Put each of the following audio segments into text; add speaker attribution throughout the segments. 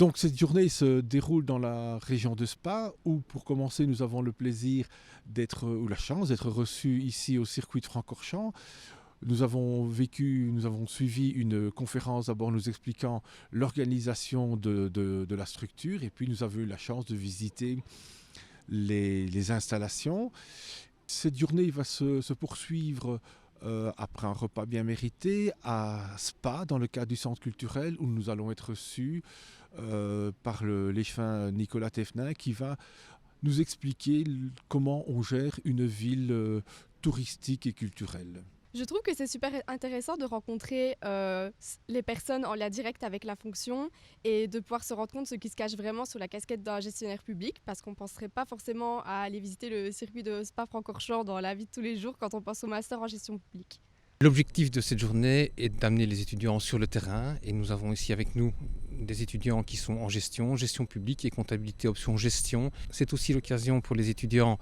Speaker 1: Donc cette journée se déroule dans la région de Spa où pour commencer nous avons le plaisir d'être ou la chance d'être reçus ici au circuit de Francorchamps. Nous avons suivi une conférence d'abord nous expliquant l'organisation de la structure et puis nous avons eu la chance de visiter les installations. Cette journée va se poursuivre après un repas bien mérité à Spa dans le cadre du centre culturel où nous allons être reçus par l'échevin Nicolas Thévenin qui va nous expliquer comment on gère une ville touristique et culturelle.
Speaker 2: Je trouve que c'est super intéressant de rencontrer les personnes en lien direct avec la fonction et de pouvoir se rendre compte de ce qui se cache vraiment sous la casquette d'un gestionnaire public parce qu'on ne penserait pas forcément à aller visiter le circuit de Spa-Francorchamps dans la vie de tous les jours quand on pense au master en gestion publique.
Speaker 3: L'objectif de cette journée est d'amener les étudiants sur le terrain et nous avons ici avec nous des étudiants qui sont en gestion publique et comptabilité option gestion. C'est aussi l'occasion pour les étudiants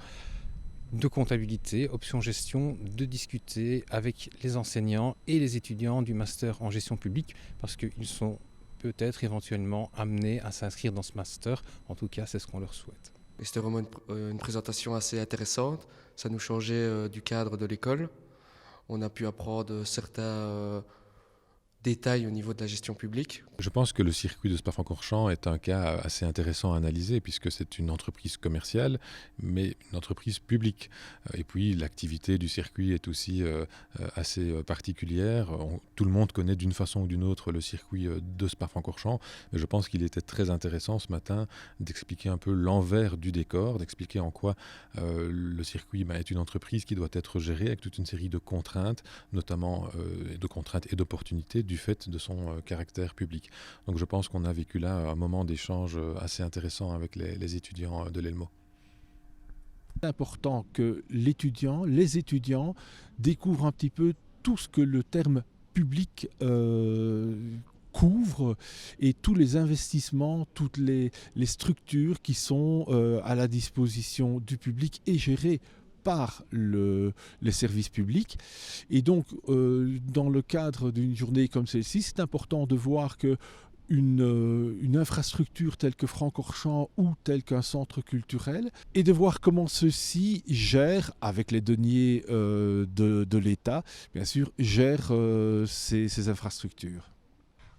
Speaker 3: de comptabilité, option gestion, de discuter avec les enseignants et les étudiants du master en gestion publique parce qu'ils sont peut-être éventuellement amenés à s'inscrire dans ce master. En tout cas, c'est ce qu'on leur souhaite.
Speaker 4: Et c'était vraiment une présentation assez intéressante. Ça nous changeait du cadre de l'école. On a pu apprendre certains détails au niveau de la gestion publique.
Speaker 5: Je pense que le circuit de Spa-Francorchamps est un cas assez intéressant à analyser puisque c'est une entreprise commerciale mais une entreprise publique. Et puis l'activité du circuit est aussi assez particulière. Tout le monde connaît d'une façon ou d'une autre le circuit de Spa-Francorchamps, mais je pense qu'il était très intéressant ce matin d'expliquer un peu l'envers du décor, d'expliquer en quoi le circuit est une entreprise qui doit être gérée avec toute une série de contraintes, notamment de contraintes et d'opportunités du fait de son caractère public. Donc je pense qu'on a vécu là un moment d'échange assez intéressant avec les étudiants de l'ELMO.
Speaker 1: C'est important que les étudiants découvrent un petit peu tout ce que le terme public couvre et tous les investissements, toutes les structures qui sont à la disposition du public et gérées par les services publics. Et donc, dans le cadre d'une journée comme celle-ci, c'est important de voir que une infrastructure telle que Francorchamps ou telle qu'un centre culturel et de voir comment ceux-ci gèrent, avec les deniers de l'État, bien sûr, gèrent ces infrastructures.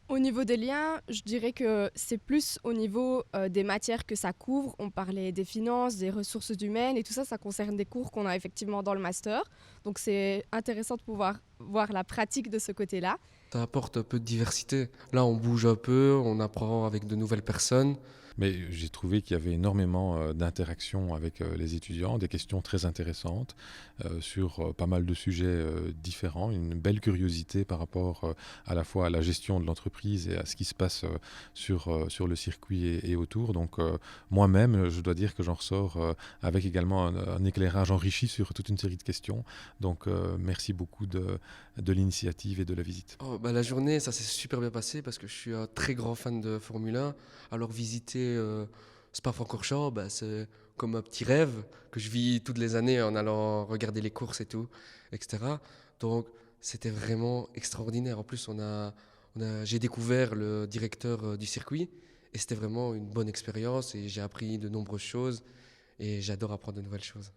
Speaker 2: Au niveau des liens, je dirais que c'est plus au niveau des matières que ça couvre. On parlait des finances, des ressources humaines et tout ça, ça concerne des cours qu'on a effectivement dans le master. Donc c'est intéressant de pouvoir voir la pratique de ce côté-là.
Speaker 4: Ça apporte un peu de diversité. Là, on bouge un peu, on apprend avec de nouvelles personnes.
Speaker 5: Mais j'ai trouvé qu'il y avait énormément d'interactions avec les étudiants, des questions très intéressantes sur pas mal de sujets différents, une belle curiosité par rapport à la fois à la gestion de l'entreprise et à ce qui se passe sur le circuit et autour. Donc moi-même, je dois dire que j'en ressors avec également un éclairage enrichi sur toute une série de questions. Donc merci beaucoup de l'initiative et de la visite.
Speaker 4: La journée, ça s'est super bien passé parce que je suis un très grand fan de Formule 1. Alors visiter Spa-Francorchamps, c'est comme un petit rêve que je vis toutes les années en allant regarder les courses et tout, etc. Donc c'était vraiment extraordinaire. En plus, j'ai découvert le directeur du circuit et c'était vraiment une bonne expérience et j'ai appris de nombreuses choses et j'adore apprendre de nouvelles choses.